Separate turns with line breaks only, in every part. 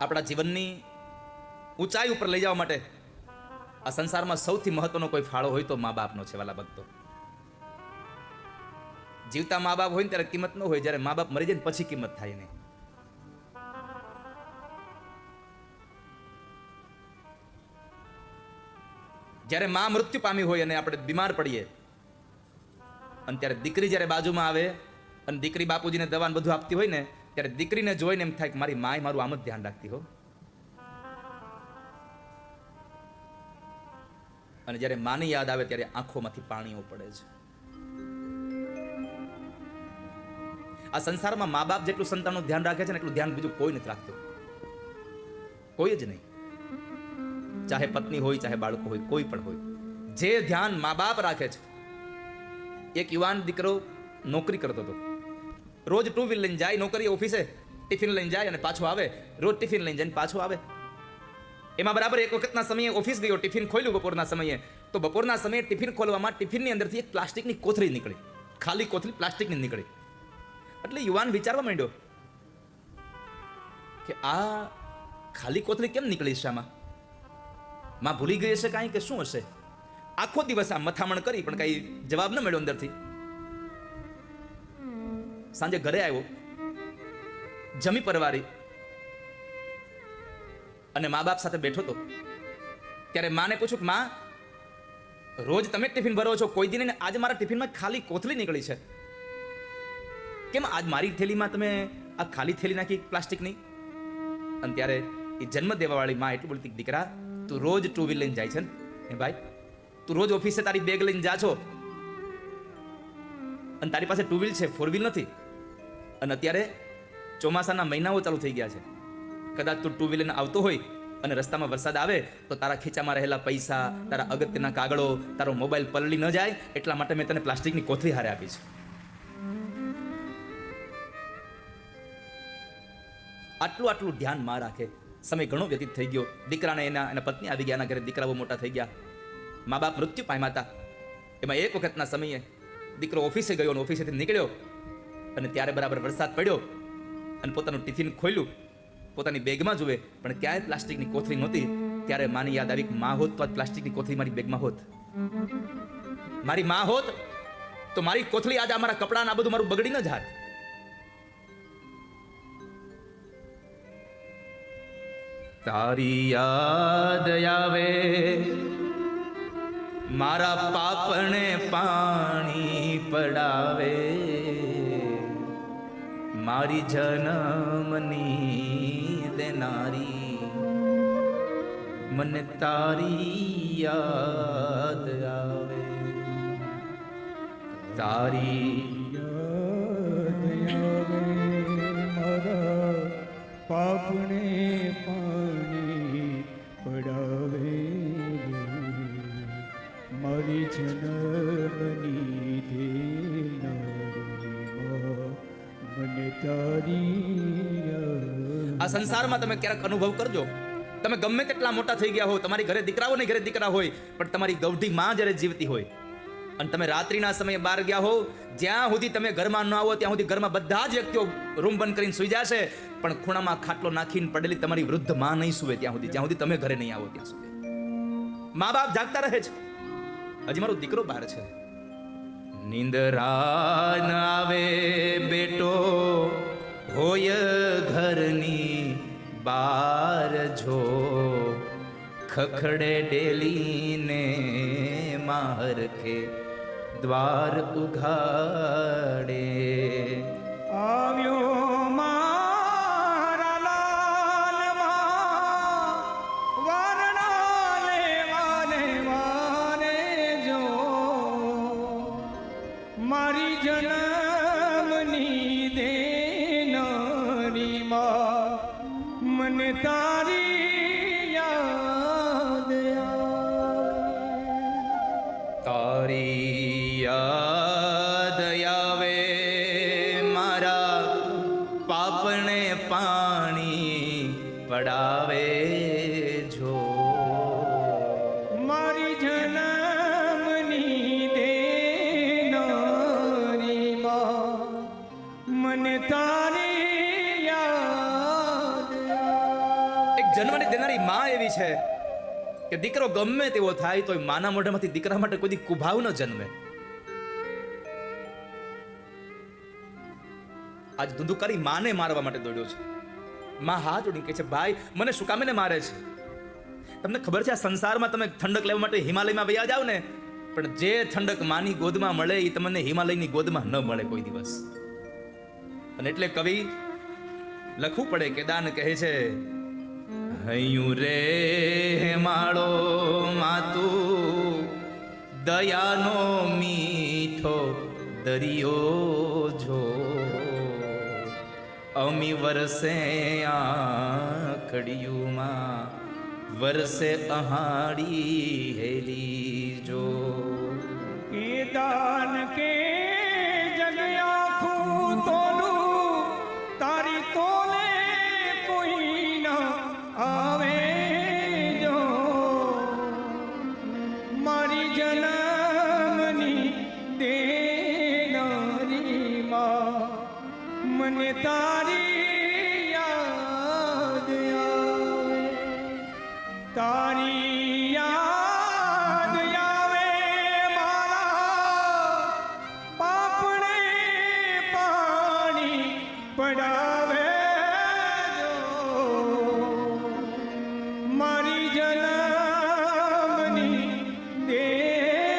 આપણા જીવનની ઊંચાઈ ઉપર લઈ જવા માટે આ સંસારમાં સૌથી મહત્વનો કોઈ ફાળો હોય તો મા બાપનો છે વાલા ભક્તો. જીવતા મા બાપ હોય ને ત્યારે કિંમત ન હોય, જ્યારે મા બાપ મરી જાય ને પછી કિંમત થાય નહીં. જ્યારે મા મૃત્યુ પામી હોય અને આપણે બીમાર પડીએ અને ત્યારે દીકરી જ્યારે બાજુમાં આવે અને દીકરી બાપુજીને દવા બધું આપતી હોય ને ત્યારે દીકરીને જોઈને એમ થાય કે મારી માય મારું આમ જ ધ્યાન રાખતી હો. અને જ્યારે માની યાદ આવે ત્યારે આંખોમાંથી પાણીઓ પડે છે. આ સંસારમાં મા બાપ જેટલું સંતાનનું ધ્યાન રાખે છે ને એટલું ધ્યાન બીજું કોઈ નથી રાખતું, કોઈ જ નહીં. ચાહે પત્ની હોય, ચાહે બાળકો હોય, કોઈ પણ હોય, જે ધ્યાન મા બાપ રાખે છે. એક યુવાન દીકરો નોકરી કરતો હતો. રોજ ટુ વ્હીલ લઈને જાય નોકરી, ઓફિસે ટિફિન લઈને જાય અને પાછો આવે. રોજ ટિફિન લઈને જઈને પાછો આવે. એમાં બરાબર એક વખતના સમયે ઓફિસ ગયો, ટિફિન ખોલ્યું બપોરના સમયે, તો બપોરના સમયે ટિફિન ખોલવામાં ટિફિનની અંદરથી એક પ્લાસ્ટિકની કોથળી નીકળી, ખાલી કોથળી પ્લાસ્ટિકની નીકળી. એટલે યુવાન વિચારવા માંડ્યો કે આ ખાલી કોથળી કેમ નીકળી છે, આમાં માં ભૂલી ગઈ હશે કાંઈ કે શું હશે. આખો દિવસ આ મથામણ કરી પણ કઈ જવાબ ન મળ્યો અંદરથી. સાંજે ઘરે આવ્યો, જમી પરવારી અને મા બાપ સાથે બેઠો હતો. ત્યારે માને પૂછ્યું કે માં, રોજ તમે ટિફિન ભરો છો, કોઈ દિન આજ મારા ટિફિનમાં ખાલી કોથળી નીકળી છે, કેમ આજ મારી થેલીમાં તમે આ ખાલી થેલી નાખી પ્લાસ્ટિકની? અને ત્યારે એ જન્મ દેવાવાળી માં એટલું બોલતી, દીકરા તું રોજ ટુ વ્હીલ લઈને જાય છે ને ભાઈ, તું રોજ ઓફિસે તારી બેગ લઈને જા છો અને તારી પાસે ટુ વ્હીલ છે, ફોર વ્હીલ નથી. અને અત્યારે ચોમાસાના મહિનાઓ ચાલુ થઈ ગયા છે. કદાચ તું ટુ વ્હીલર આવતો હોય અને રસ્તામાં વરસાદ આવે તો તારા ખીચામાં રહેલા પૈસા, તારા અગત્યના કાગળો, તારો મોબાઈલ પલળી ન જાય એટલા માટે મેં તને પ્લાસ્ટિકની કોથળી હારે આપી છે. આટલું ધ્યાન માં રાખે. સમય ઘણો વ્યતીત થઈ ગયો. દીકરાને એના પત્ની આવી ગયા, એના ઘરે દીકરાઓ મોટા થઈ ગયા, મા બાપ મૃત્યુ પામ્યા હતા. એમાં એક વખતના સમયે દીકરો ઓફિસે ગયો અને ઓફિસેથી નીકળ્યો અને ત્યારે બરાબર વરસાદ પડ્યો અને પોતાનું ટિફિન ખોલ્યું, પોતાની બેગમાં જુએ પણ ક્યાંય પ્લાસ્ટિકની કોથળી નહોતી. ત્યારે માની યાદ આવી, માં હોત તો આ પ્લાસ્ટિકની કોથળી મારી બેગમાં હોત, મારી માં હોત તો મારી કોથળી આજે મારા કપડાં આ બધું મારું બગડી ન જાત. તારી યાદ આવે મારા પાપણે પાણી પડાવે, મારી જન્મની દેનારી મને તારી યાદ આવે. તારી
યાદ આવે મારા પાપણે પાણી પડાવે, મારી જન્મની દેનારી મને તારી યાદ.
આ સંસારમાં તમે ક્યારેક અનુભવ કરજો, તમે ગમે તેટલા મોટા થઈ ગયા હો, તમારી ઘરે દીકરાઓ ને ઘરે દીકરા હોય, પણ તમારી ગૌઢી માં જ્યારે જીવતી હોય અને તમે રાત્રિના સમયે બહાર ગયા હો, જ્યાં સુધી તમે ઘરમાં ન આવો ત્યાં સુધી ઘરમાં બધા જ વ્યક્તિઓ રૂમ બંધ કરીને સુઈ જશે, પણ ખૂણામાં ખાટલો નાખીને પડેલી તમારી વૃદ્ધ માં નહીં સુવે ત્યાં સુધી, જ્યાં સુધી તમે ઘરે નહીં આવો ત્યાં સુધી. મા બાપ જાગતા રહે છે. હજી મારો દીકરો બહાર છે. નિંદરા ન આવે બેટો હોય ઘરની બાર, જો ખખડે ડેલીને માર કે દ્વાર ઉઘાડે.
આવ્યો મારા લાલમાં વરણા લેવાને મારે જો, મારી જન્મની દેનારી માં મને તારી યાદ આવે.
તારી યાદ આવે મારા પાપણે પાણી પડાવે, જો
મારી જન્મની દેનારી માં મને તારી યાદ આવે.
જન્મની દેનારી માં એવી છે કે દીકરો ગમે તેવો થાય તો માના મોઢામાંથી દીકરા માટે કોઈ દી કુભાવ ન જન્મે. આજ ધુંધુકારી માને મારવા માટે દોડ્યો છે. માં હાથ જોડીને કહે છે, ભાઈ મને શું કામે ને મારે છે? તમને ખબર છે આ સંસારમાં તમે ઠંડક લેવા માટે હિમાલયમાં વયા જાવ ને, પણ જે ઠંડક માની ગોદમાં મળે એ તમને હિમાલયની ગોદમાં ન મળે કોઈ દિવસ. અને એટલે કવિ લખવું પડે કે દાન કહે છે, હૈયું રે માળો માતું દયાનો મીઠો દરિયો જો, અમી વરસે આખડિયુંમાં વરસે અહાડી હેલી જો.
એ દાન કે જગ આખું તોલું તારી તોલે કોઈ ના આવે જો, મારી જન્મની દેનારી માં મને તારી યાદ આવે, તારી યાદ આવે મારા પાપણે પાણી પડાવે જો, મારી જન્મની દેનારી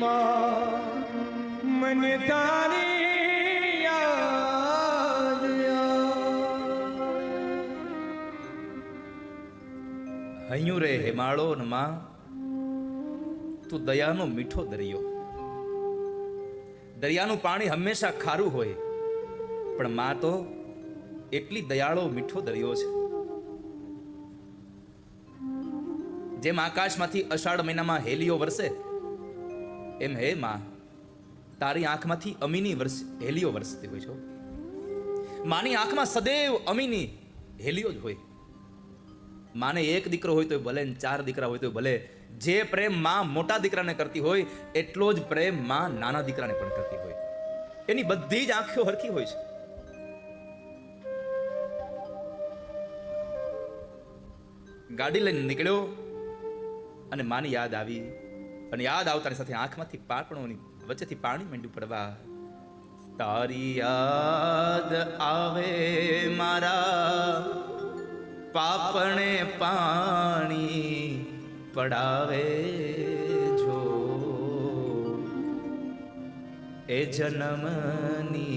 માં મને તારી યાદ આવે.
હૈયું રે હેમાળો ન માં તું દયાનો મીઠો દરિયો. દરિયાનું પાણી હંમેશા ખારું હોય, પણ માં તો એટલી દયાળો મીઠો દરિયો છે. જેમ આકાશમાંથી અષાઢ મહિનામાં હેલીઓ વરસે, એમ હે માં તારી આંખમાંથી અમીની હેલીઓ વરસતી હોય છે. માની આંખમાં સદૈવ અમીની હેલીઓ જ હોય. માને એક દીકરો હોય તો ભલે, ને 4 દીકરા હોય તો ભલે, જે પ્રેમ માં મોટા દીકરાને કરતી હોય એટલો જ પ્રેમ માં નાના દીકરાને પણ કરતી હોય. એની બધી જ આંખો હરખી હોય છે. ગાડી લઈને નીકળ્યો અને માની યાદ આવી, અને યાદ આવતાની સાથે આંખમાંથી પાપણોની વચ્ચેથી પાણી માંડ્યું પડવા. તારી યાદ આવે મારા પાપણે પાણી પડાવે જો, એ જન્મની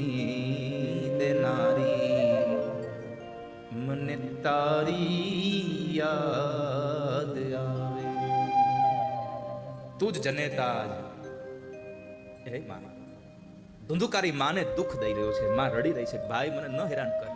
દેનારી મને તારી યાદ આવે. તું જ જનેતા હે માં. ધુંધુકારી માને દુઃખ દઈ રહ્યો છે. માં રડી રહી છે, ભાઈ મને ન હેરાન કર.